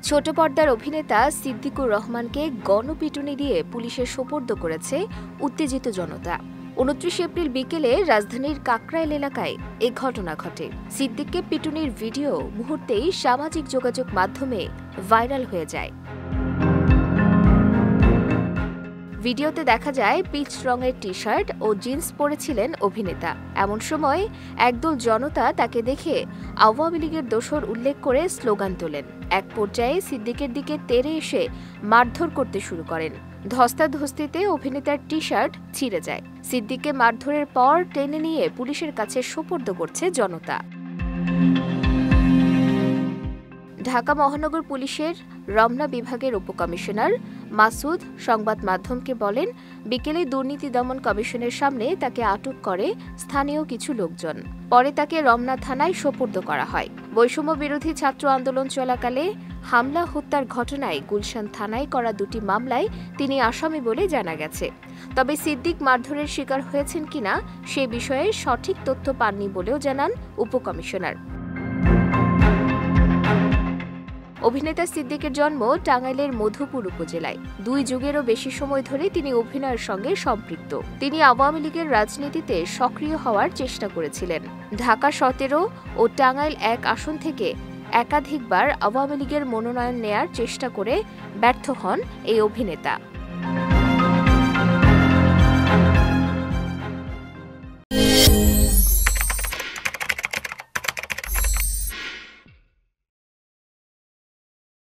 ছোট পর্দার অভিনেতা সিদ্দিকুর রহমানকে গণপিটুনি দিয়ে পুলিশের সোপর্দ করেছে উত্তেজিত জনতা। ২৯ এপ্রিল বিকেলে রাজধানীর কাকরাইল এলাকায় এ ঘটনা ঘটে। সিদ্দিককে পিটুনির ভিডিও মুহূর্তেই সামাজিক যোগাযোগ মাধ্যমে ভাইরাল হয়ে যায়। ভিডিওতে দেখা যায় পিচ রঙের টি-শার্ট ও জিন্স পরেছিলেন অভিনেতা। এমন সময় একদল জনতা তাকে দেখে আওয়ামী লীগের দোসর উল্লেখ করে স্লোগান তোলেন। এক পর্যায়ে সিদ্দিকের দিকে তেড়ে এসে মারধর করতে শুরু করেন। ধস্তাধস্তিতে অভিনেতার টি-শার্ট ছিঁড়ে যায়। সিদ্দিককে মারধরের পর টেনে নিয়ে পুলিশের কাছে সোপর্দ করছে জনতা। ঢাকা মহানগর পুলিশের রমনা বিভাগের উপকমিশনার মাসুদ সংবাদ মাধ্যমকে বলেন, বিকেলে দুর্নীতি দমন কমিশনের সামনে তাকে আটক করে স্থানীয় কিছু লোকজন। পরে তাকে রমনা থানায় সোপর্দ করা হয়। বৈষম্য বিরোধী ছাত্র আন্দোলন চলাকালে হামলা হত্যার ঘটনায় গুলশান থানায় করা ২টি মামলায় তিনি আসামি বলে জানা গেছে। তবে সিদ্দিক মারধরের শিকার হয়েছেন কিনা সে বিষয়ে সঠিক তথ্য পাননি বলেও জানান উপকমিশনার। অভিনেতা সিদ্দিকের জন্ম টাঙ্গাইলের মধুপুর উপজেলায়। ২ যুগেরও বেশি সময় ধরে তিনি অভিনয়ের সঙ্গে সম্পৃক্ত। তিনি আওয়ামী লীগের রাজনীতিতে সক্রিয় হওয়ার চেষ্টা করেছিলেন। ঢাকা ১৭ ও টাঙ্গাইল ১ আসন থেকে একাধিকবার আওয়ামী লীগের মনোনয়ন নেয়ার চেষ্টা করে ব্যর্থ হন এই অভিনেতা।